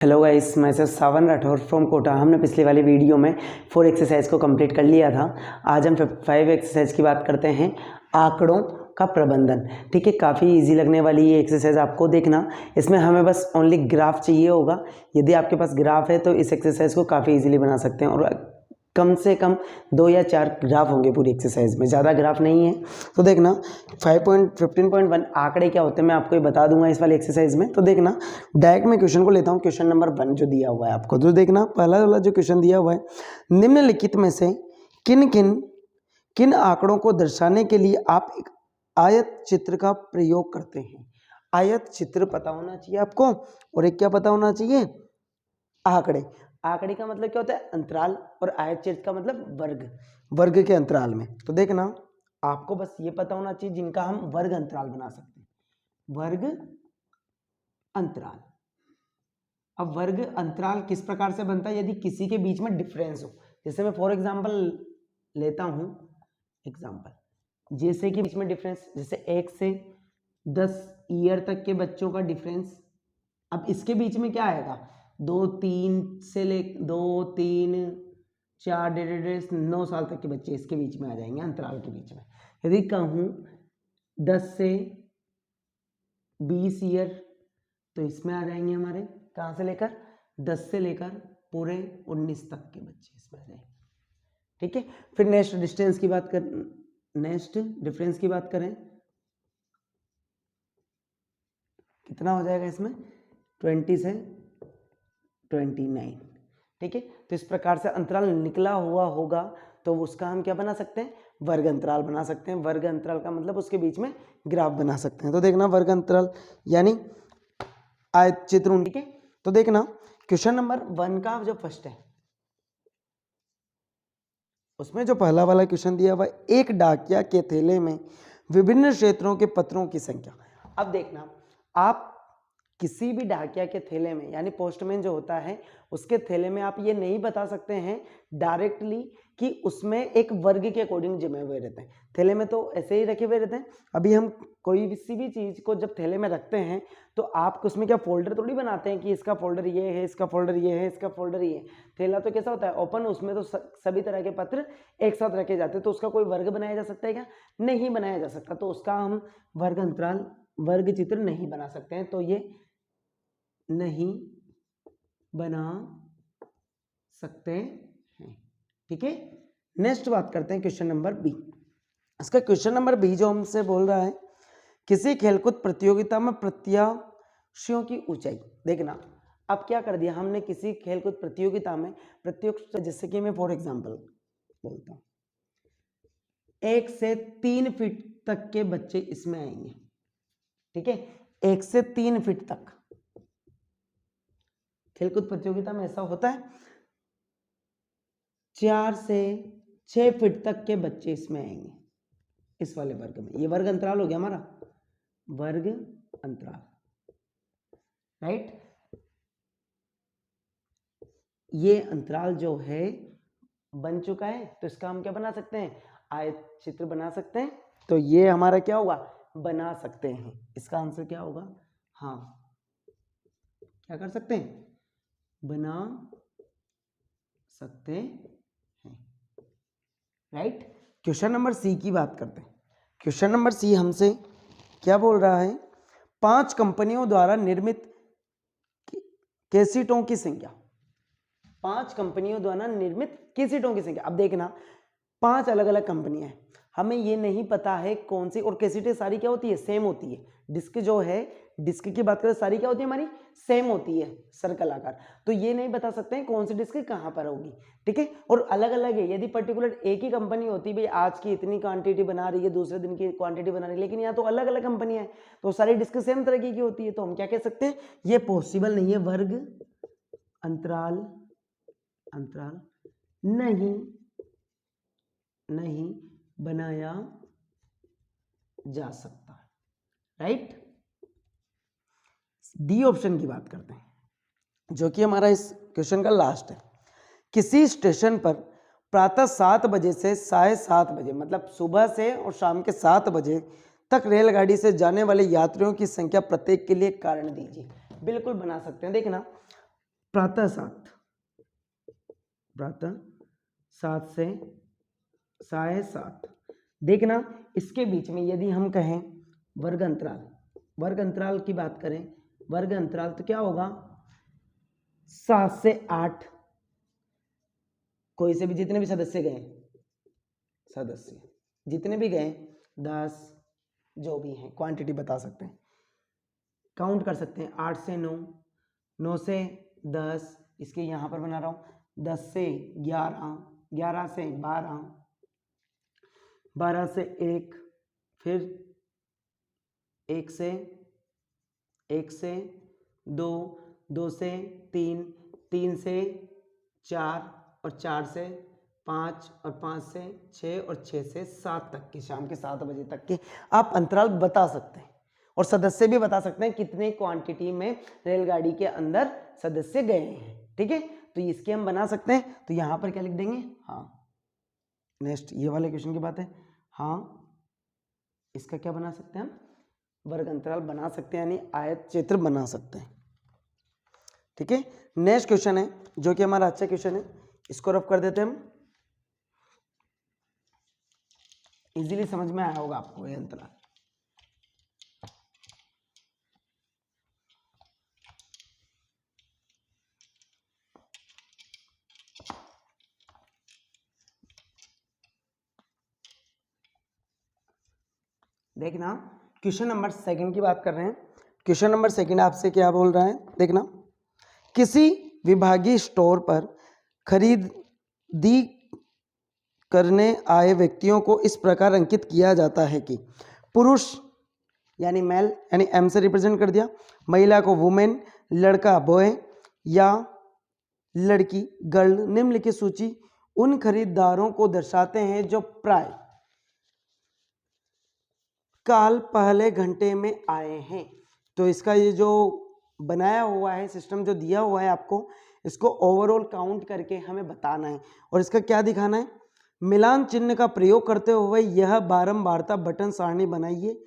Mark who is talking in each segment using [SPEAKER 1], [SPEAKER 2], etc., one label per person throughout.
[SPEAKER 1] Hello guys, मैं sir Sawan Rathore from Kota. हमने पिछली वाली वीडियो में 4 एक्सरसाइज को कंप्लीट कर लिया था। आज हम 5 एक्सरसाइज की बात करते हैं, आंकड़ों का प्रबंधन। ठीक है, काफ़ी इजी लगने वाली ये एक्सरसाइज आपको देखना। इसमें हमें बस ओनली ग्राफ चाहिए होगा। यदि आपके पास ग्राफ है तो इस एक्सरसाइज को काफ़ी इजीली बना सकते हैं, और कम से कम 2 या 4 ग्राफ होंगे पूरी एक्सरसाइज में, ज़्यादा ग्राफ नहीं है। तो देखना 5.15.1 आंकड़े क्या होते हैं मैं आपको ये बता दूंगा इस वाली एक्सरसाइज में। तो देखना डायरेक्ट मैं क्वेश्चन को लेता हूँ, क्वेश्चन नंबर 1 जो दिया हुआ है आपको। तो देखना पहला वाला जो क्वेश्चन दिया हुआ है, निम्नलिखित में से किन आंकड़ों को दर्शाने के लिए आप एक आयत चित्र का प्रयोग करते हैं। आयत चित्र पता होना चाहिए आपको, और एक क्या पता होना चाहिए, आंकड़े। आंकड़े का मतलब क्या होता है, अंतराल, और आयत चित्र का मतलब वर्ग के अंतराल में। तो देखना आपको बस ये पता होना चाहिए जिनका हम वर्ग अंतराल बना सकते हैं, वर्ग अंतराल। अब वर्ग अंतराल किस प्रकार से बनता है, यदि किसी के बीच में डिफरेंस हो। जैसे मैं फॉर एग्जांपल लेता हूं एग्जांपल, जैसे कि बीच में डिफरेंस, जैसे 1 से 10 ईयर तक के बच्चों का डिफरेंस। अब इसके बीच में क्या आएगा, 2 3 से ले 2 3 4 9 साल तक के बच्चे इसके बीच में आ जाएंगे, अंतराल के बीच में। यदि कहूँ 10 से 20 ईयर, तो इसमें आ जाएंगे हमारे, कहाँ से लेकर 10 से लेकर पूरे 19 तक के बच्चे इसमें आ जाएंगे। ठीक है, फिर नेक्स्ट डिस्टेंस की बात कर, नेक्स्ट डिफरेंस की बात करें, कितना हो जाएगा इसमें, 20 से 29। ठीक है, तो इस प्रकार से अंतराल निकला हुआ होगा तो उसका हम क्या बना सकते हैं, वर्ग अंतराल बना सकते हैं। वर्ग अंतराल का मतलब उसके बीच में ग्राफ बना सकते हैं। तो देखना वर्ग अंतराल यानी आयत चित्र। ठीक है, तो देखना क्वेश्चन नंबर 1 का जो फर्स्ट है उसमें जो पहला वाला क्वेश्चन दिया हुआ, एक डाकिया के थैले में विभिन्न क्षेत्रों के पत्रों की संख्या। अब देखना आप किसी भी डाकिया के थैले में, यानी पोस्टमैन जो होता है उसके थैले में, आप ये नहीं बता सकते हैं डायरेक्टली कि उसमें एक वर्ग के अकॉर्डिंग जमे हुए रहते हैं। थैले में तो ऐसे ही रखे हुए रहते हैं। अभी हम कोई भी चीज को जब थैले में रखते हैं तो आप उसमें क्या फोल्डर थोड़ी बनाते हैं कि इसका फोल्डर ये है, इसका फोल्डर ये है, इसका फोल्डर ये है। थैला तो कैसा होता है, ओपन, उसमें तो सभी तरह के पत्र एक साथ रखे जाते हैं। तो उसका कोई वर्ग बनाया जा सकता है क्या, नहीं बनाया जा सकता। तो उसका हम वर्ग अंतराल, वर्ग चित्र नहीं बना सकते हैं। तो ये नहीं बना सकते हैं। ठीक है, नेक्स्ट बात करते हैं क्वेश्चन नंबर बी। इसका क्वेश्चन नंबर बी जो हमसे बोल रहा है, किसी खेलकूद प्रतियोगिता में प्रत्याशियों की ऊंचाई। देखना अब क्या कर दिया हमने, किसी खेलकूद प्रतियोगिता में प्रतियोगिता, जैसे कि मैं फॉर एग्जांपल बोलता हूं 1 से 3 फीट तक के बच्चे इसमें आएंगे। ठीक है, 1 से 3 फीट तक खेलकूद प्रतियोगिता में ऐसा होता है। 4 से 6 फीट तक के बच्चे इसमें आएंगे, इस वाले वर्ग में। ये वर्ग अंतराल हो गया हमारा, वर्ग अंतराल, राइट। ये अंतराल जो है बन चुका है, तो इसका हम क्या बना सकते हैं, आयत चित्र बना सकते हैं। तो ये हमारा क्या होगा, बना सकते हैं। इसका आंसर क्या होगा, हाँ, क्या कर सकते हैं, बना सकते हैं, राइट। क्वेश्चन नंबर सी की बात करते हैं। क्वेश्चन नंबर सी हमसे क्या बोल रहा है, 5 कंपनियों द्वारा निर्मित कैसेटों की संख्या। 5 कंपनियों द्वारा निर्मित कैसेटों की संख्या। अब देखना 5 अलग अलग कंपनियां हैं, हमें ये नहीं पता है कौन सी, और कैसेटें सारी क्या होती है, सेम होती है। डिस्क जो है, डिस्क की बात करें, सारी क्या होती है हमारी, सेम होती है, सर्कल आकार। तो ये नहीं बता सकते हैं कौन सी डिस्क कहाँ पर होगी। ठीक है, और अलग अलग है। यदि पर्टिकुलर एक ही कंपनी होती भाई आज की इतनी क्वांटिटी बना रही है, दूसरे दिन की क्वांटिटी बना रही है, लेकिन यहाँ तो अलग अलग कंपनियां हैं तो सारी डिस्क सेम तरह की होती है। तो हम क्या कह सकते हैं, ये पॉसिबल नहीं है, वर्ग अंतराल नहीं बनाया जा सकता, राइट। डी ऑप्शन की बात करते हैं, जो कि हमारा इस क्वेश्चन का लास्ट है। किसी स्टेशन पर प्रातः 7 बजे से 7:30 बजे, मतलब सुबह से और शाम के 7 बजे तक रेलगाड़ी से जाने वाले यात्रियों की संख्या प्रत्येक के लिए कारण दीजिए। बिल्कुल बना सकते हैं। देखना प्रातः 7, प्रातः 7 से साढ़े 7। देखना इसके बीच में यदि हम कहें वर्ग अंतराल, वर्ग अंतराल की बात करें, वर्ग अंतराल तो क्या होगा 7 से 8, कोई से भी जितने भी सदस्य गए, सदस्य जितने भी गए 10 जो भी हैं क्वांटिटी बता सकते हैं, काउंट कर सकते हैं। 8 से 9, 9 से 10, इसके यहाँ पर बना रहा हूँ 10 से 11, 11 से 12, 12 से 1, फिर 1 से 2, 2 से 3, 3 से 4 और 4 से 5 और 5 से 6 और 6 से 7 तक की, शाम के 7 बजे तक के आप अंतराल बता सकते हैं और सदस्य भी बता सकते हैं कितने क्वांटिटी में रेलगाड़ी के अंदर सदस्य गए हैं। ठीक है, तो इसके हम बना सकते हैं। तो यहाँ पर क्या लिख देंगे, हाँ नेक्स्ट ये वाले क्वेश्चन की बात है, हाँ इसका क्या बना सकते हैं हम, वर्ग अंतराल बना सकते हैं, यानी आयत चित्र बना सकते हैं। ठीक है, नेक्स्ट क्वेश्चन है जो कि हमारा अच्छा क्वेश्चन है, इसको रफ कर देते हैं हम, इजीली समझ में आया होगा आपको ये अंतराल। देखना क्वेश्चन नंबर 2 की बात कर रहे हैं। क्वेश्चन नंबर 2 आपसे क्या बोल रहा है, देखना किसी विभागीय स्टोर पर खरीदी करने आए व्यक्तियों को इस प्रकार अंकित किया जाता है कि पुरुष यानी मेल, यानी एम से रिप्रेजेंट कर दिया, महिला को वुमेन, लड़का बॉय या लड़की गर्ल। निम्नलिखित सूची उन खरीदारों को दर्शाते हैं जो प्राय काल पहले घंटे में आए हैं। तो इसका ये जो बनाया हुआ है सिस्टम जो दिया हुआ है आपको, इसको ओवरऑल काउंट करके हमें बताना है और इसका क्या दिखाना है, मिलान चिन्ह का प्रयोग करते हुए यह बारंबारता बटन सारणी बनाइए।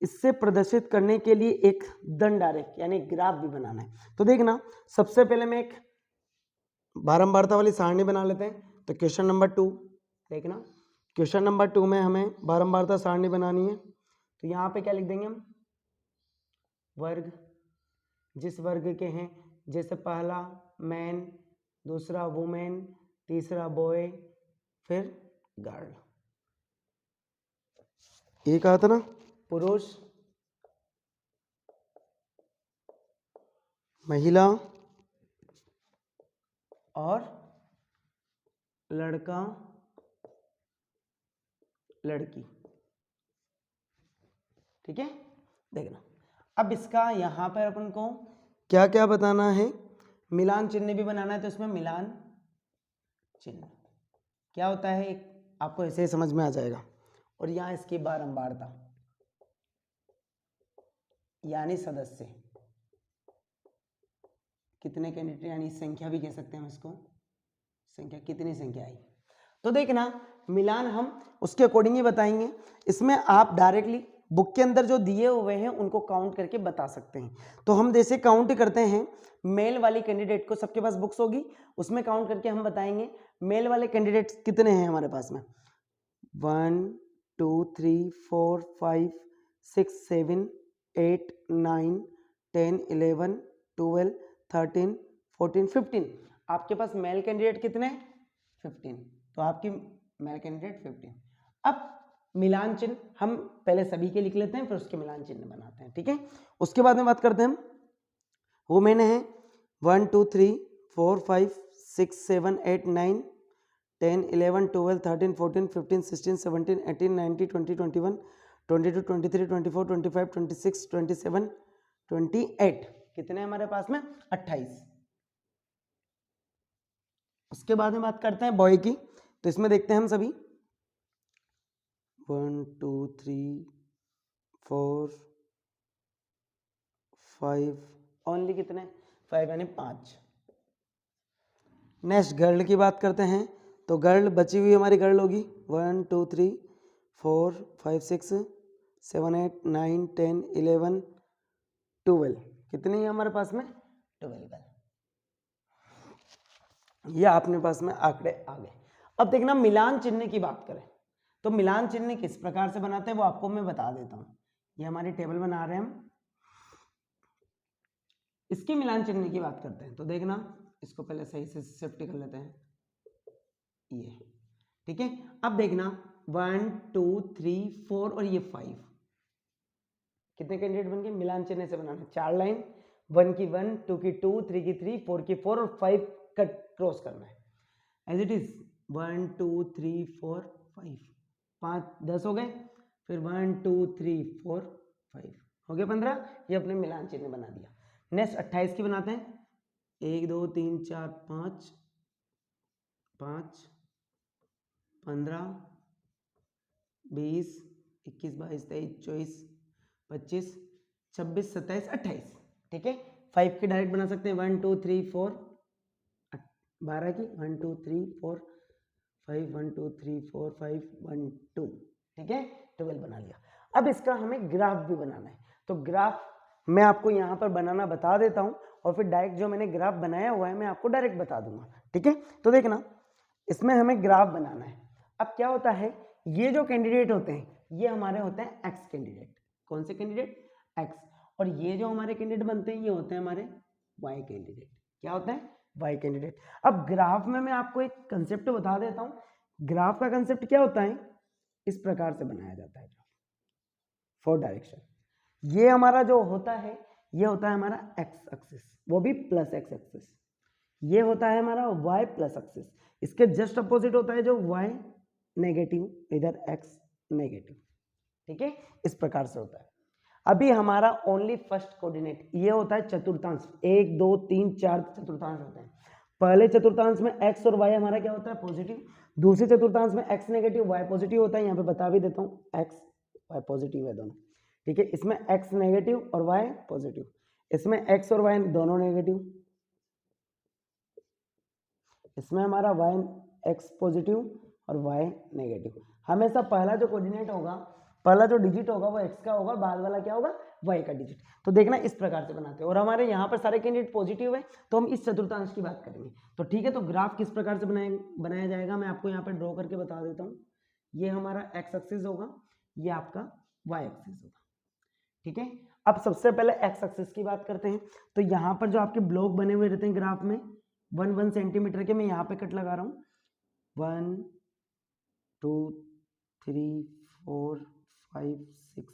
[SPEAKER 1] इससे प्रदर्शित करने के लिए एक दंड आरेख यानी ग्राफ भी बनाना है। तो देखना सबसे पहले मैं एक बारंबारता वाली सारणी बना लेते हैं। तो क्वेश्चन नंबर 2 देखना, क्वेश्चन नंबर 2 में हमें बारंबारता सारणी बनानी है। तो यहाँ पे क्या लिख देंगे हम, वर्ग, जिस वर्ग के हैं, जैसे पहला मैन, दूसरा वुमेन, तीसरा बॉय, फिर गर्ल। ये कहा था ना, पुरुष, महिला और लड़का लड़की। ठीक है, देखना अब इसका यहाँ पर अपन को क्या क्या बताना है, मिलान चिन्ह भी बनाना है। तो इसमें मिलान चिन्ह क्या होता है, एक आपको ऐसे ही समझ में आ जाएगा। और यहाँ इसकी बारंबारता यानी सदस्य कितने कैंडिडेट, यानी संख्या भी कह सकते हैं हम इसको, संख्या कितनी संख्या आई। तो देखना मिलान हम उसके अकॉर्डिंग ही बताएंगे। इसमें आप डायरेक्टली बुक के अंदर जो दिए हुए हैं उनको काउंट करके बता सकते हैं। तो हम जैसे काउंट करते हैं, मेल वाली कैंडिडेट को, सबके पास बुक्स होगी, उसमें काउंट करके हम बताएंगे मेल वाले कैंडिडेट्स कितने हैं हमारे पास में, 1 2 3 4 5 6 7 8 9 10 11 12 13 14 15। आपके पास मेल कैंडिडेट कितने, 15। तो आपकी मेल कैंडिडेट 15। अब मिलान चिन्ह हम पहले सभी के लिख लेते हैं, फिर उसके मिलान चिन्ह बनाते हैं। ठीक है, उसके बाद में बात करते हैं हम वुमेन है 1 2 3 4 5 6 7 8 9 10 11 12 13 14 15 16 17 18 19 20 21 22 23 24 25 26 27 28। कितने हमारे पास में, 28। उसके बाद में बात करते हैं बॉय की। तो इसमें देखते हैं हम सभी 1 2 3 4 5 ओनली कितने, 5 यानी 5। नेक्स्ट गर्ल की बात करते हैं। तो गर्ल बची हुई हमारी गर्ल होगी 1 2 3 4 5 6 7 8 9 10 11 12। कितनी है हमारे पास में, 12 गर्ल। ये अपने पास में आंकड़े आ गए। अब देखना मिलान चिन्ह की बात करें तो मिलान चिन्ह किस प्रकार से बनाते हैं वो आपको मैं बता देता हूँ। ये हमारी टेबल बना रहे हैं हम, इसकी मिलान चिन्ह की बात करते हैं तो देखना इसको पहले सही से शिफ्ट कर लेते हैं, ये ठीक है। अब देखना 1 2 3 4 और ये 5 कितने कैंडिडेट बन गए, मिलान चिन्ह से बनाना है। 4 लाइन, 1 की 1, 2 की 2, 3 की 3, 4 की 4 और 5 कट क्रॉस करना है एज इट इज। 1 2 3 4 5, 5 10 हो गए, फिर 1 2 3 4 5 हो गए 15। ये अपने मिलान चिन्ह बना दिया। नेक्स्ट 28 की बनाते हैं, 1 2 3 4 5 5 15 20 21 22 23 24 25 26 27 28, ठीक है। 5 की डायरेक्ट बना सकते हैं, 1 2 3 4 12 की 1 2 3 4 5 1 2 3 4 5 1 2, ठीक है, 12 बना लिया। अब इसका हमें ग्राफ भी बनाना है तो ग्राफ मैं आपको यहाँ पर बनाना बता देता हूँ और फिर डायरेक्ट जो मैंने ग्राफ बनाया हुआ है मैं आपको डायरेक्ट बता दूंगा, ठीक है। तो देखना इसमें हमें ग्राफ बनाना है। अब क्या होता है, ये जो कैंडिडेट होते हैं ये हमारे होते हैं एक्स कैंडिडेट। कौन से कैंडिडेट, एक्स। और ये जो हमारे कैंडिडेट बनते हैं ये होते हैं हमारे वाई कैंडिडेट। क्या होते हैं, वाई कैंडिडेट। अब ग्राफ में मैं आपको एक कंसेप्ट बता देता हूं। ग्राफ का कंसेप्ट क्या होता है, इस प्रकार से बनाया जाता है ग्राफ, 4 डायरेक्शन। ये हमारा जो होता है ये होता है हमारा एक्स एक्सिस, वो भी प्लस एक्स एक्सिस। ये होता है हमारा वाई प्लस एक्सिस। इसके जस्ट अपोजिट होता है जो वाई नेगेटिव, इधर एक्स नेगेटिव, ठीक है, इस प्रकार से होता है। अभी हमारा ओनली फर्स्ट कोऑर्डिनेट ये होता है चतुर्थांश, 1 2 3 4 चतुर्थांश होते हैं। पहले चतुर्थांश में x और y हमारा क्या होता है, पॉजिटिव। दूसरे चतुर्थांश में x नेगेटिव y पॉजिटिव होता है। यहाँ पे बता भी देता हूँ, x y पॉजिटिव है दोनों, ठीक है। इसमें x नेगेटिव और y पॉजिटिव, इसमें x और y दोनों नेगेटिव, इसमें हमारा y x पॉजिटिव और y नेगेटिव। हमेशा पहला जो कोऑर्डिनेट होगा, पहला जो डिजिट होगा वो x का होगा, बाद वाला क्या होगा, y का डिजिट। तो देखना इस प्रकार से बनाते हैं। और हमारे यहाँ पर सारे कैंडिडेट पॉजिटिव है तो हम इस चतुर्थांश की बात करेंगे। तो ठीक है, तो ग्राफ किस प्रकार से बनाया जाएगा मैं आपको यहाँ पर ड्रॉ करके बता देता हूँ। ये हमारा x एक्सिस होगा, ये आपका y एक्सिस होगा, ठीक है। अब सबसे पहले x एक्सिस की बात करते हैं। तो यहाँ पर जो आपके ब्लॉक बने हुए रहते हैं ग्राफ में 1 सेंटीमीटर के, मैं यहाँ पे कट लगा रहा हूँ, 1 2 3 4 5 6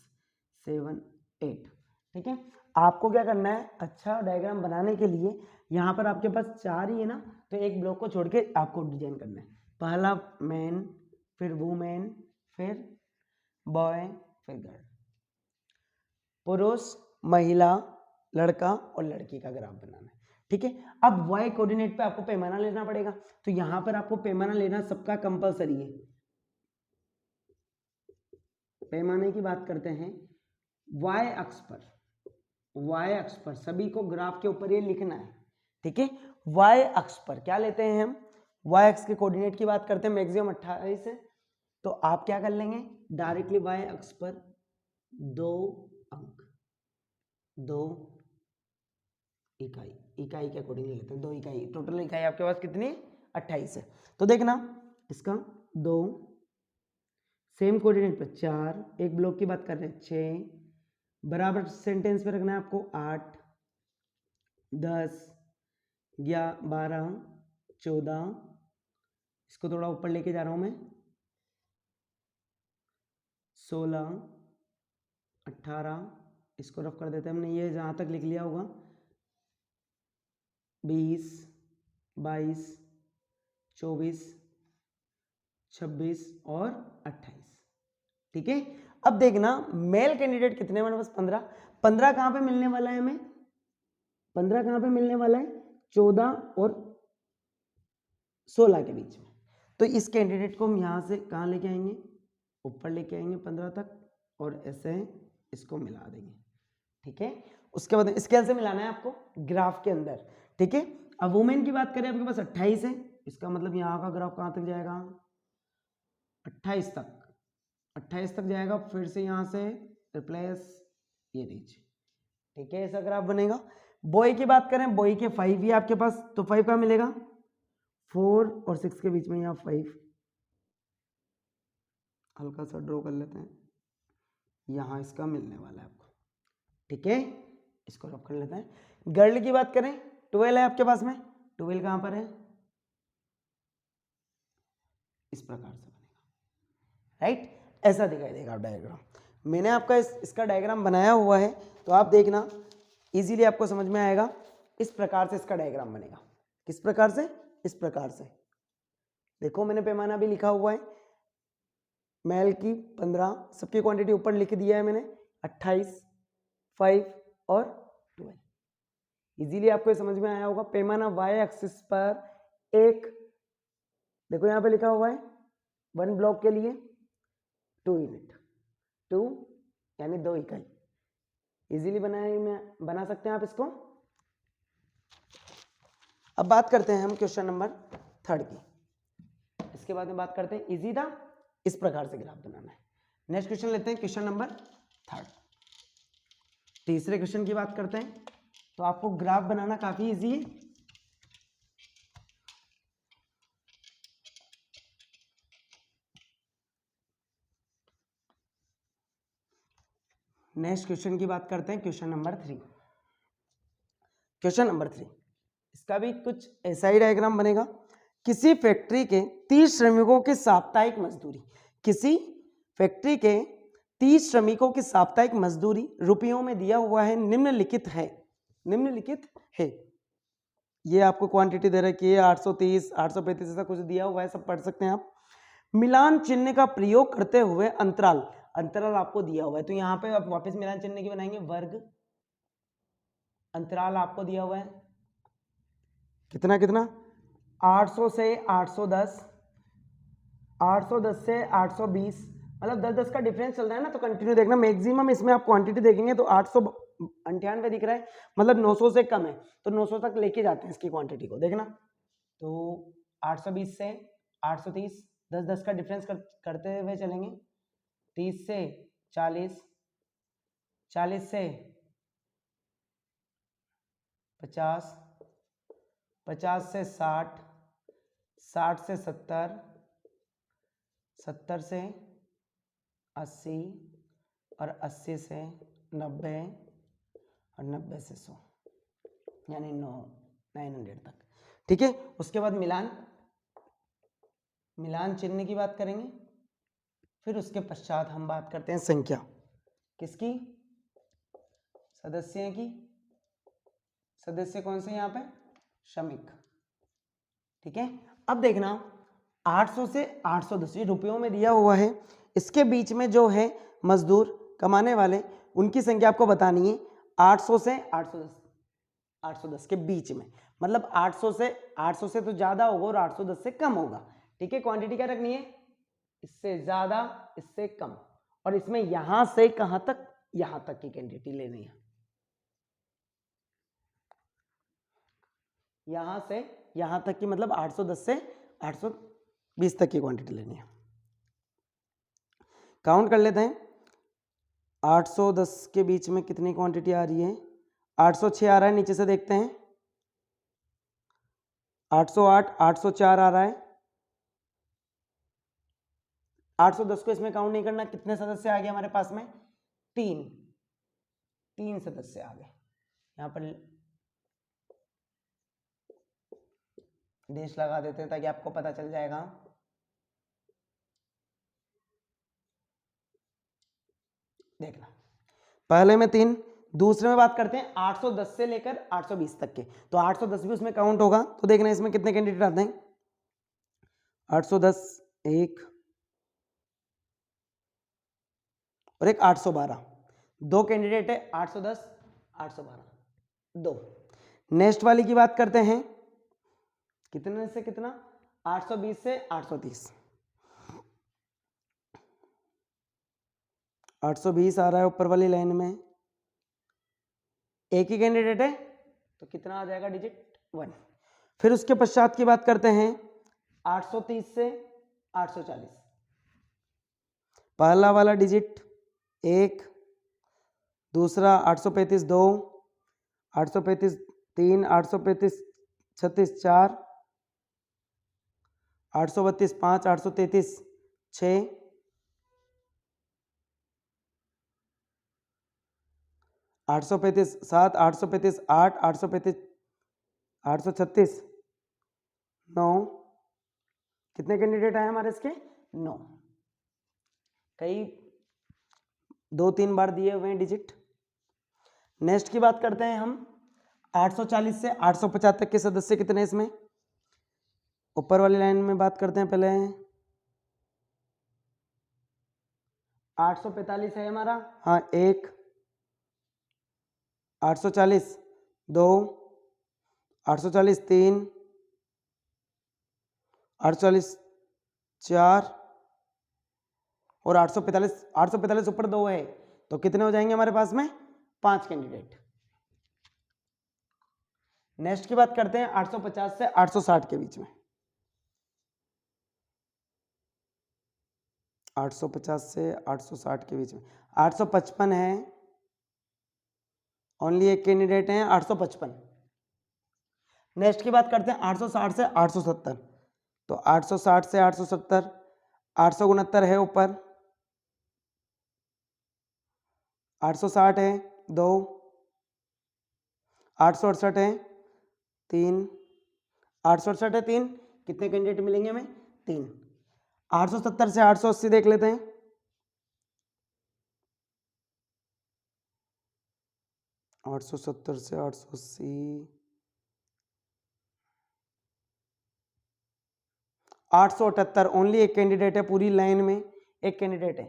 [SPEAKER 1] 7 8, ठीक है। आपको क्या करना है, अच्छा डायग्राम बनाने के लिए यहाँ पर आपके पास 4 ही है ना, तो एक ब्लॉक को छोड़ के आपको डिजाइन करना है। पहला मैन, फिर वुमेन, फिर बॉय, फिर गर्ल, पुरुष, महिला, लड़का और लड़की का ग्राफ बनाना है, ठीक है। अब y कोऑर्डिनेट पे आपको पैमाना लेना पड़ेगा, तो यहां पर आपको पैमाना लेना सबका कंपलसरी है। पैमाने की बात करते हैं, y अक्ष पर सभी को ग्राफ के ऊपर ये लिखना है, ठीक है। y अक्ष पर क्या लेते हैं हम, y अक्ष के कोऑर्डिनेट की बात करते हैं, मैक्सिमम 28 है। तो आप क्या कर लेंगे, डायरेक्टली y अक्ष पर 2 अंक, 2 इकाई के अकॉर्डिंगली लेते हैं, 2 इकाई। टोटल इकाई आपके पास कितनी, 28 है। तो देखना इसका 2, सेम कोऑर्डिनेट पर 4, एक ब्लॉक की बात कर रहे हैं 6, बराबर सेंटेंस पे रखना है आपको 8 10 12 14, इसको थोड़ा ऊपर लेके जा रहा हूं मैं, 16 18, इसको रफ कर देते हैं हमने, ये जहां तक लिख लिया होगा, 20 22 24 26 और 28, ठीक है। अब देखना मेल कैंडिडेट कितने, हमारे पास 15। 15 कहां पे मिलने वाला है हमें, 15 कहां पे मिलने वाला है, 14 और 16 के बीच में। तो इस कैंडिडेट को हम यहां से कहां लेके आएंगे, ऊपर लेके आएंगे 15 तक और ऐसे इसको मिला देंगे, ठीक है। उसके बाद स्केल से मिलाना है आपको ग्राफ के अंदर, ठीक है। अब वुमेन की बात करें, आपके पास 28 है, इसका मतलब यहाँ का ग्राफ कहाँ तक जाएगा, 28 तक, 28 तक जाएगा, फिर से यहाँ से रिप्लेस ये नीचे, ठीक है, ऐसा ग्राफ बनेगा। बॉय की बात करें, बॉय के 5 ही आपके पास, तो 5 कहाँ मिलेगा, 4 और 6 के बीच में यहाँ 5 हल्का सा ड्रॉ कर लेते हैं, यहाँ इसका मिलने वाला है आपको, ठीक है, इसको रब कर लेते हैं। गर्ल की बात करें 12 है आपके पास में, 12 कहाँ पर है, इस प्रकार से बनेगा, राइट, ऐसा दिखाई देगा डायग्राम। मैंने आपका इसका डायग्राम बनाया हुआ है, तो आप देखना इजीली आपको समझ में आएगा। इस प्रकार से इसका डायग्राम बनेगा। किस प्रकार से, इस प्रकार से। देखो मैंने पैमाना भी लिखा हुआ है, मेल की 15, सबकी क्वांटिटी ऊपर लिख दिया है मैंने, 28, 5 और 12। इजीली आपको समझ में आया होगा। पैमाना वाई एक्सिस पर एक, देखो यहाँ पे लिखा हुआ है 1 ब्लॉक के लिए 2 यूनिट, 2 यानी 2 इकाई। इजीली बना सकते हैं आप इसको। अब बात करते हैं हम क्वेश्चन नंबर 3 की। इसके बाद में बात करते हैं, इजी था, इस प्रकार से ग्राफ बनाना है। नेक्स्ट क्वेश्चन लेते हैं, क्वेश्चन नंबर 3। तीसरे क्वेश्चन की बात करते हैं, तो आपको ग्राफ बनाना काफी इजी है। नेक्स्ट क्वेश्चन की बात करते हैं, क्वेश्चन नंबर 3। क्वेश्चन नंबर 3, इसका भी कुछ ऐसा ही डायग्राम बनेगा। किसी फैक्ट्री के 30 श्रमिकों की साप्ताहिक मजदूरी, किसी फैक्ट्री के 30 श्रमिकों की साप्ताहिक मजदूरी रुपयों में दिया हुआ है, निम्नलिखित है, निम्नलिखित है। ये आपको क्वांटिटी दे रखी है 830, 835 ऐसा कुछ दिया हुआ है, सब पढ़ सकते हैं आप। मिलान चिन्ह का प्रयोग करते हुए अंतराल, अंतराल आपको दिया हुआ है, तो यहाँ पे आप वापस मिलान चिन्ह की बनाएंगे, वर्ग अंतराल आपको दिया हुआ है, कितना कितना 800 से 810, 810 से 820, मतलब 10-10 का डिफरेंस चल रहा है ना, तो कंटिन्यू देखना। मैक्सिमम इसमें आप क्वांटिटी देखेंगे तो 898 दिख रहा है, मतलब 900 से कम है, तो 900 तक लेके जाते हैं इसकी क्वांटिटी को, देखना। तो 820 से 830, 10-10 का डिफरेंस करते हुए चलेंगे, 30 से 40, 40 से 50, 50 से 60, 60 से 70, 70 से 80 और 80 से 90 और 90 से 100, यानी 900 तक, ठीक है। उसके बाद मिलान, मिलान चिन्ह की बात करेंगे, फिर उसके पश्चात हम बात करते हैं संख्या, किसकी, सदस्य की। सदस्य कौन से यहाँ पे, श्रमिक, ठीक है। अब देखना 800 से 810 ये रुपयों में दिया हुआ है, इसके बीच में जो है मजदूर कमाने वाले, उनकी संख्या आपको बतानी है। 800 से 810, 810 के बीच में, मतलब 800 से तो ज्यादा होगा और 810 से कम होगा, ठीक है। क्वांटिटी क्या रखनी है, इससे ज्यादा इससे कम, और इसमें यहां से कहां तक, यहां तक की क्वांटिटी लेनी है, यहां से यहां तक की, मतलब 810 से 820 तक की क्वांटिटी लेनी है। काउंट कर लेते हैं, 810 के बीच में कितनी क्वांटिटी आ रही है, 806 आ रहा है, नीचे से देखते हैं, 808, 804 आ रहा है। 810 को इसमें काउंट नहीं करना, कितने सदस्य आ गए हमारे पास में, 3 सदस्य आ गए। यहां पर डैश लगा देते हैं ताकि आपको पता चल जाएगा। देखना, पहले में 3, दूसरे में बात करते हैं 810 से लेकर 820 तक के, तो 810 भी उसमें काउंट होगा, तो देखना इसमें कितने कैंडिडेट आते हैं, 810 एक और एक 812, 2 कैंडिडेट है, 810 812 2। नेक्स्ट वाली की बात करते हैं, कितने से कितना, 820 से 830, 820 आ रहा है ऊपर वाली लाइन में, एक ही कैंडिडेट है, तो कितना आ जाएगा डिजिट 1। फिर उसके पश्चात की बात करते हैं 830 से 840, पहला वाला डिजिट 1, दूसरा 835 2, 835 3, 835 36 4, 832 5, 833 6, 835 7, 835 8, 835 836 9। कितने कैंडिडेट आए हमारे इसके? 9। कई 2-3 बार दिए हुए हैं डिजिट। नेक्स्ट की बात करते हैं हम। 840 से 850 तक के सदस्य कितने इसमें? ऊपर वाली लाइन में बात करते हैं पहले। 845 है हमारा, हाँ 1, 840 2, 840 3, 840 4 और 845 ऊपर 2 है, तो कितने हो जाएंगे हमारे पास में? 5 कैंडिडेट। नेक्स्ट की बात करते हैं 850 से 860 के बीच में। 850 से 860 के बीच में 855 है, ओनली एक कैंडिडेट है 855। नेक्स्ट की बात करते हैं 860 से 870, तो 860 से 870 869 है ऊपर, 860 है 2, 868 है 3, 868 है 3, कितने कैंडिडेट मिलेंगे हमें? 3। 870 से 880 देख लेते हैं। 870 से 880 878, ओनली एक कैंडिडेट है पूरी लाइन में, एक कैंडिडेट है,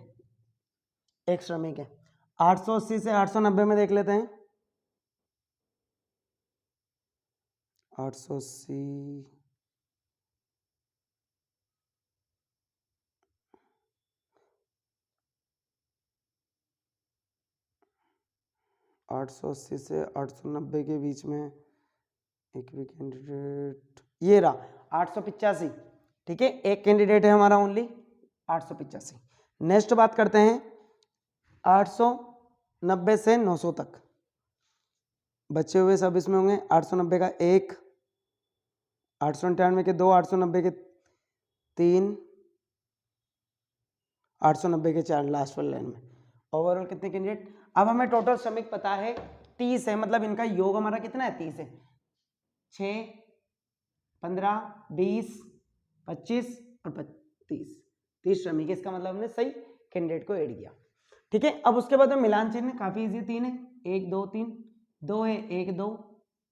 [SPEAKER 1] एक श्रमिक है। 880 से 890 में देख लेते हैं। 880 880 से 890 के बीच में एक भी कैंडिडेट, ये रहा 885। ठीक है, एक कैंडिडेट है हमारा ओनली 885। नेक्स्ट बात करते हैं 890 से 900 तक, बचे हुए सब इसमें होंगे। 890 का 1, 899 के 2, 890 के 3, 890 के 4 लास्ट वाली लाइन में। ओवरऑल कितने कैंडिडेट? अब हमें टोटल श्रमिक पता है 30 है, मतलब इनका योग हमारा कितना है? 30 है। 6, 15, 20, 25 और 30, 30 श्रमिक है। इसका मतलब हमने सही कैंडिडेट को ऐड किया। ठीक है, अब उसके बाद में मिलान चिन्ह काफी इजी, 3 है, 1 2 3, 2 है 1 2,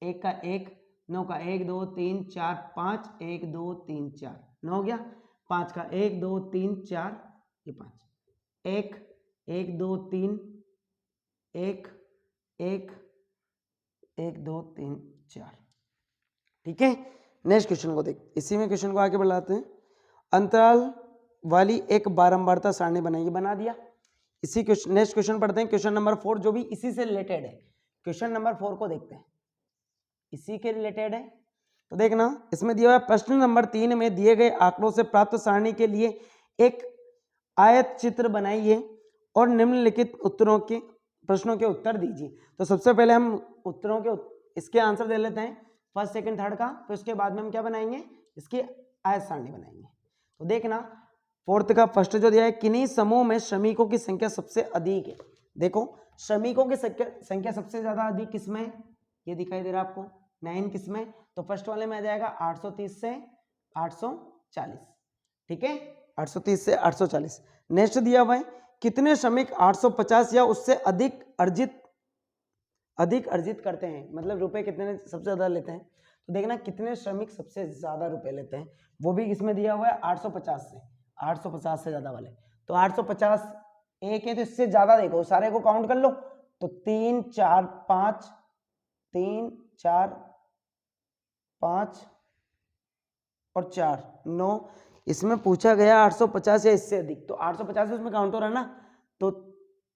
[SPEAKER 1] 1 का 1, 9 का 1 2 3 4 5, 1 2 3 4, 9 हो गया। 5 का 1 2 3 4, ये 5, 1 1 2 3 1 1 1 2 3 4। ठीक है, नेक्स्ट क्वेश्चन को देख, इसी में क्वेश्चन को आगे बढ़ाते हैं। अंतराल वाली एक बारंबारता सारणी बनाइए, बना दिया। इसी क्वेश्चन, नेक्स्ट क्वेश्चन पढ़ते हैं, क्वेश्चन नंबर 4, जो भी इसी से रिलेटेड है। क्वेश्चन नंबर 4 को देखते हैं, इसी के रिलेटेड है। तो देखना, इसमें दिया हुआ प्रश्न नंबर 3 में दिए गए आंकड़ों से प्राप्त सारणी के लिए एक आयत चित्र बनाइए और निम्नलिखित उत्तरों के प्रश्नों के उत्तर दीजिए। तो सबसे पहले हम उत्तरों के इसके आंसर दे लेते हैं, फर्स्ट सेकंड थर्ड का। तो इसके बाद में हम क्या बनाएंगे? इसकी आयत सारणी बनाएंगे। तो देखना, फोर्थ का फर्स्ट जो दिया है, किन्हीं समूह में श्रमिकों की संख्या सबसे अधिक है। देखो, श्रमिकों की संख्या सबसे ज्यादा अधिक किसमें? ये दिखाई दे रहा है आपको, 9 किसमें? तो फर्स्ट वाले में आ जाएगा 830 से 840। ठीक है, 830 से 840। नेक्स्ट दिया हुआ है, कितने श्रमिक 850 या उससे अधिक अर्जित करते हैं, मतलब रुपए कितने सबसे ज्यादा लेते हैं। तो देखना, कितने श्रमिक सबसे ज्यादा रुपए लेते हैं, वो भी इसमें दिया हुआ है 850 से, 850 से ज्यादा वाले। तो 850 एक है, तो इससे ज्यादा देखो, सारे को काउंट कर लो। तो 3 4 5, 3 4 5 और 4 9। इसमें पूछा गया 850 या इससे अधिक, तो 850 इसमें काउंट हो रहा है ना, तो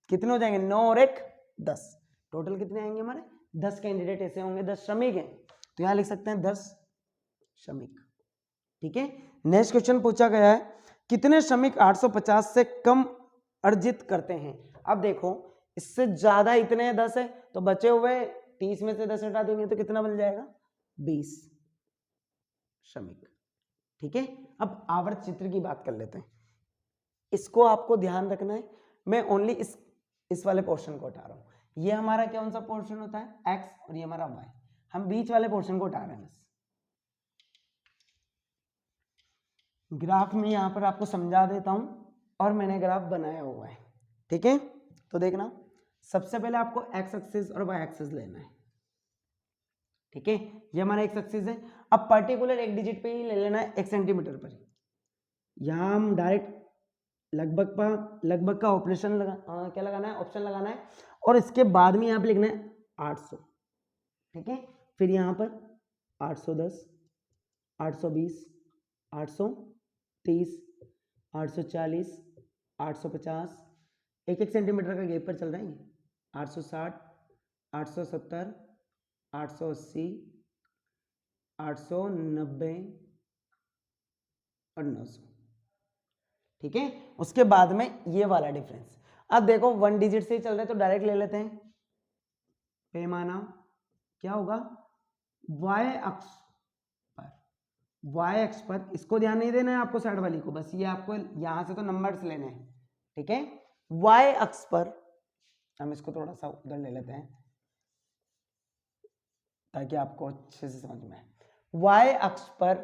[SPEAKER 1] कितने हो जाएंगे? 9 और 1 10। टोटल कितने आएंगे हमारे? 10 कैंडिडेट ऐसे होंगे, 10 श्रमिक हैं, तो यहां लिख सकते हैं 10 श्रमिक। ठीक है, नेक्स्ट क्वेश्चन पूछा गया है, कितने श्रमिक 850 से कम अर्जित करते हैं। अब देखो, इससे ज्यादा इतने 10 है, तो बचे हुए 30 में से 10 हटा देंगे तो कितना बन जाएगा? 20 श्रमिक। ठीक है, अब आवर्त चित्र की बात कर लेते हैं। इसको आपको ध्यान रखना है, मैं ओनली इस वाले पोर्शन को हटा रहा हूं। ये हमारा कौन सा पोर्शन होता है, एक्स, और ये हमारा वाई। हम बीच वाले पोर्शन को हटा रहे हैं बस। ग्राफ में यहां पर आपको समझा देता हूं, और मैंने ग्राफ बनाया हुआ है, ठीक है। तो देखना, सबसे पहले आपको एक्स एक्सिस और वाई एक्सिस लेना है, ठीक है। ये हमारा एक्स एक्सिस है। अब पर्टिकुलर एक डिजिट पे ही ले लेना है, 1 सेंटीमीटर पर। यहां हम डायरेक्ट लगभग का ऑपरेशन क्या लगाना है, ऑप्शन लगाना है, और इसके बाद में यहाँ पे लिखना है 800, ठीक है। फिर यहाँ पर 810, 820, 830, 840, 850, 1 सेंटीमीटर का गैप पर चल रहा है। 860, 870, 880, 890 और 900, ठीक है। उसके बाद में ये वाला डिफरेंस, अब देखो 1 डिजिट से ही चल रहा है तो डायरेक्ट ले लेते हैं। पैमाना क्या होगा, y अक्ष पर, y अक्ष पर, इसको ध्यान नहीं देना है आपको साइड वाली को, बस ये आपको यहां से तो नंबर्स लेने हैं, ठीक है। y अक्ष पर, हम इसको थोड़ा सा उधर ले लेते हैं ताकि आपको अच्छे से समझ में आए। y अक्ष पर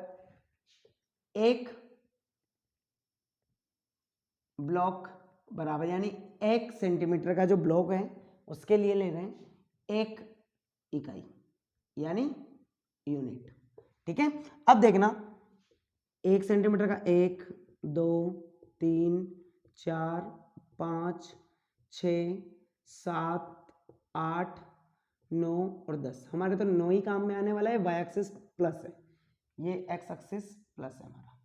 [SPEAKER 1] एक ब्लॉक बराबर, यानी 1 सेंटीमीटर का जो ब्लॉक है उसके लिए ले रहे हैं 1 इकाई, यानी यूनिट, ठीक है। अब देखना, 1 सेंटीमीटर का 1, 2, 3, 4, 5, 6, 7, 8, 9 और 10, हमारे तो 9 ही काम में आने वाला है। वाई एक्सिस प्लस है, ये एक्स एक्सिस प्लस है हमारा,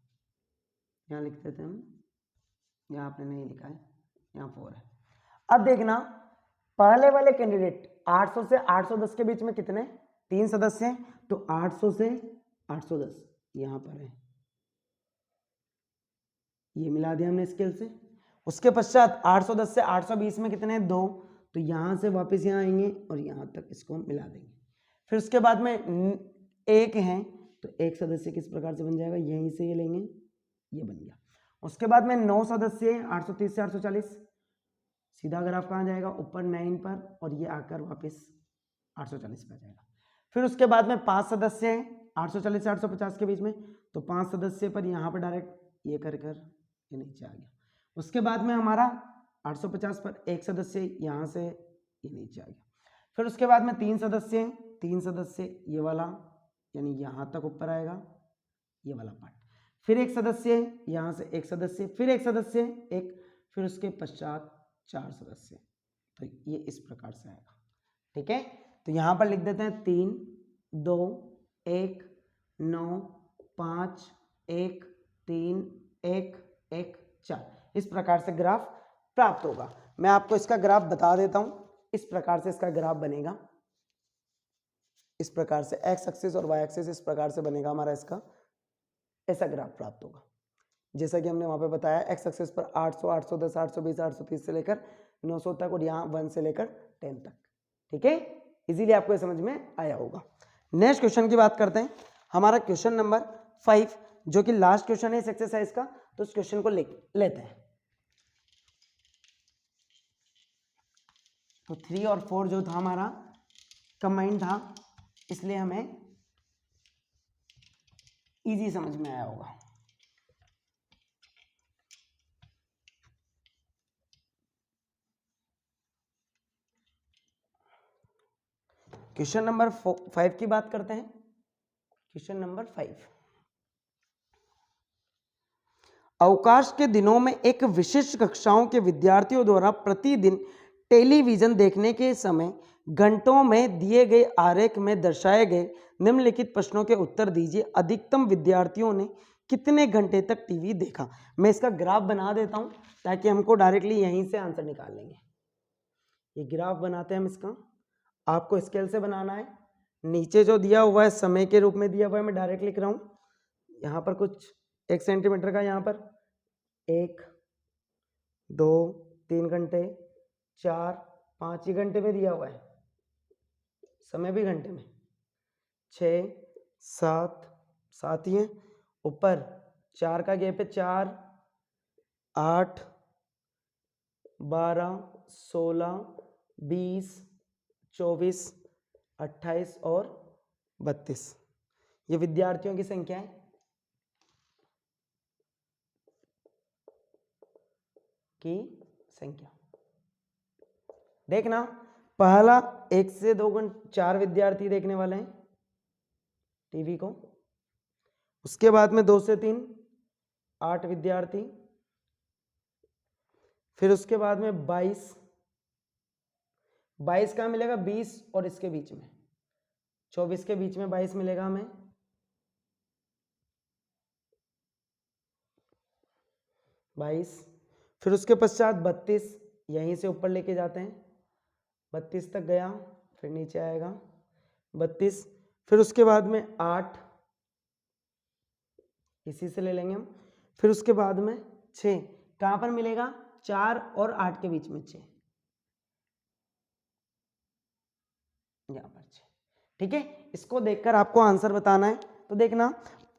[SPEAKER 1] यहाँ लिख देते हैं हम, यहाँ आपने नहीं लिखा है, यहाँ 4 है। अब देखना, पहले वाले कैंडिडेट 800 से 810 के बीच में कितने, 3 सदस्य हैं, तो 800 से 810 यहाँ पर है, ये मिला दिया हमने स्केल से। उसके पश्चात 810 से 820 में कितने, 2, तो यहाँ से वापस यहाँ आएंगे और यहाँ तक इसको हम मिला देंगे। फिर उसके बाद में 1 है, तो 1 सदस्य किस प्रकार से बन जाएगा, यहीं से ये लेंगे, ये बन गया। उसके बाद में 9 सदस्य हैं, 830 से 840, सीधा ग्राफ कहाँ जाएगा, ऊपर 9 पर, और ये आकर वापस 840 पर जाएगा। फिर उसके बाद में 5 सदस्य हैं 840 से 850 के बीच में, तो 5 सदस्य पर यहाँ पर डायरेक्ट ये कर ये नीचे आ गया। उसके बाद में हमारा 850 पर 1 सदस्य यहाँ से ये नीचे आ गया। फिर उसके बाद में 3 सदस्य हैं, 3 सदस्य ये वाला, यानी यहाँ तक ऊपर आएगा ये वाला पार्ट। फिर 1 सदस्य है, यहाँ से 1 सदस्य, फिर 1 सदस्य, 1, फिर उसके पश्चात 4 सदस्य, तो ये इस प्रकार से आएगा, ठीक है। तो यहाँ पर लिख देते हैं 3, 2, 1, 9, 5, 1, 3, 1, 1, 4, इस प्रकार से ग्राफ प्राप्त होगा। मैं आपको इसका ग्राफ बता देता हूँ, इस प्रकार से इसका ग्राफ बनेगा, इस प्रकार से एक्स एक्सिस और वाई एक्सिस इस प्रकार से बनेगा हमारा, इसका ऐसा ग्राफ प्राप्त होगा। जैसा कि हमने वहां पे बताया, एक्स एक्सिस पर 800, 810, 820, 830 से लेकर 900 तक, और यहाँ 1 से लेकर 10 तक, ठीक है। इजीली आपको ये समझ में आया होगा। नेक्स्ट क्वेश्चन की बात करते हैं, हमारा क्वेश्चन नंबर 5, जो कि लास्ट क्वेश्चन है इस एक्सरसाइज का, तो उस क्वेश्चन को लेते हैं। तो 3 और 4 जो था हमारा कंबाइंड था, इसलिए हमें इजी समझ में आया होगा। क्वेश्चन नंबर 5 की बात करते हैं। क्वेश्चन नंबर 5, अवकाश के दिनों में एक विशिष्ट कक्षाओं के विद्यार्थियों द्वारा प्रतिदिन टेलीविजन देखने के समय घंटों में दिए गए आरेख में दर्शाए गए निम्नलिखित प्रश्नों के उत्तर दीजिए। अधिकतम विद्यार्थियों ने कितने घंटे तक टीवी देखा। मैं इसका ग्राफ बना देता हूं ताकि हमको डायरेक्टली यहीं से आंसर निकाल लेंगे। ये ग्राफ बनाते हैं हम इसका, आपको स्केल से बनाना है। नीचे जो दिया हुआ है समय के रूप में दिया हुआ है, मैं डायरेक्ट लिख रहा हूं। यहाँ पर कुछ 1 सेंटीमीटर का, यहाँ पर 1, 2, 3 घंटे, 4, 5 ही घंटे में दिया हुआ है, समय भी घंटे में, 6, 7 ही है, ऊपर 4 का गैप है, 4, 8, 12, 16, 20, 24, 28 और 32। ये विद्यार्थियों की संख्या है की संख्या। देखना, पहला 1 से 2 घंटे 4 विद्यार्थी देखने वाले हैं टीवी को। उसके बाद में 2 से 3 8 विद्यार्थी। फिर उसके बाद में 22 कहाँ मिलेगा? 20 और इसके बीच में 24 के बीच में 22 मिलेगा हमें। फिर उसके पश्चात 32, यहीं से ऊपर लेके जाते हैं, 32 तक गया, फिर नीचे आएगा 32। फिर उसके बाद में 8, इसी से ले लेंगे हम। फिर उसके बाद में 6, कहां पर मिलेगा? 4 और 8 के बीच में 6, यहां पर 6। ठीक है, इसको देखकर आपको आंसर बताना है। तो देखना,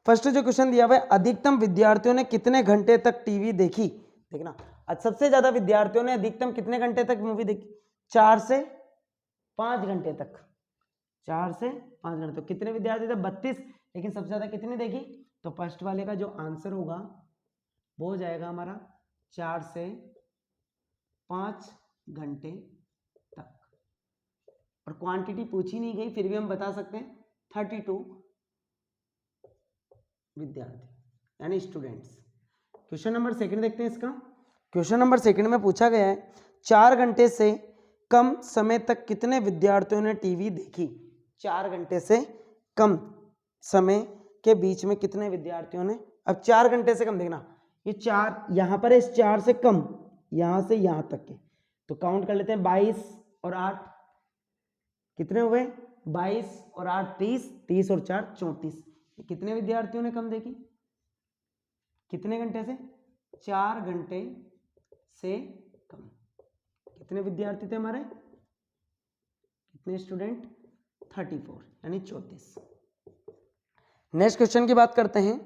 [SPEAKER 1] फर्स्ट जो क्वेश्चन दिया हुआ है, अधिकतम विद्यार्थियों ने कितने घंटे तक टीवी देखी। देखना, सबसे ज्यादा विद्यार्थियों ने अधिकतम कितने घंटे तक मूवी देखी? 4 से 5 घंटे तक। 4 से 5 घंटे। तो कितने विद्यार्थी थे? 32। लेकिन सबसे ज्यादा कितने देखी? तो फर्स्ट वाले का जो आंसर होगा वो हो जाएगा हमारा 4 से 5 घंटे तक। और क्वांटिटी पूछी नहीं गई, फिर भी हम बता सकते हैं 32 विद्यार्थी यानी स्टूडेंट्स। क्वेश्चन नंबर सेकंड देखते हैं इसका। क्वेश्चन नंबर सेकंड में पूछा गया है, 4 घंटे से कम समय तक कितने विद्यार्थियों ने टीवी देखी। 4 घंटे से कम समय के बीच में कितने विद्यार्थियों ने। अब 4 घंटे से कम, देखना ये 4 यहां पर है, इस 4 से कम यहां से यहां तक के, तो काउंट कर लेते हैं। 22 और 8 कितने हुए? 22 और 8 30, 30 और 4 34। कितने विद्यार्थियों ने कम देखी? कितने घंटे से? 4 घंटे से कम। कितने विद्यार्थी थे हमारे? कितने स्टूडेंट? 34 यानी 34। नेक्स्ट क्वेश्चन की बात करते हैं,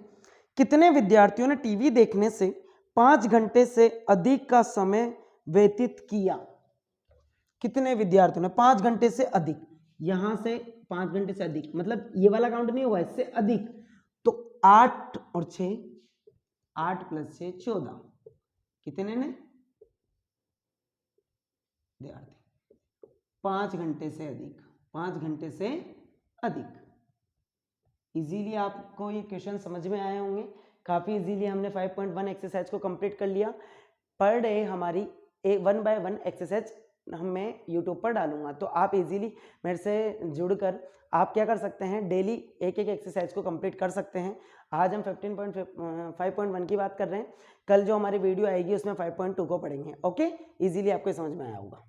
[SPEAKER 1] कितने विद्यार्थियों ने टीवी देखने से 5 घंटे से अधिक का समय व्यतीत किया। कितने विद्यार्थियों ने 5 घंटे से अधिक, यहां से 5 घंटे से अधिक, मतलब ये वाला काउंट नहीं हुआ, इससे अधिक। तो 8 और 6, 8 + 6 14। कितने ने? विद्यार्थी 5 घंटे से अधिक, 5 घंटे से अधिक। इजीली आपको ये क्वेश्चन समझ में आए होंगे। काफी इजीली हमने 5.1 एक्सरसाइज को कंप्लीट कर लिया। पर डे हमारी 1 by 1 एक्सरसाइज मैं यूट्यूब पर डालूंगा, तो आप इजीली मेरे से जुड़कर आप क्या कर सकते हैं, डेली एक एक्सरसाइज को कंप्लीट कर सकते हैं। आज हम 5.1 की बात कर रहे हैं, कल जो हमारी वीडियो आएगी उसमें 5.2 को पढ़ेंगे। ओके, इजीली आपको समझ में आया होगा।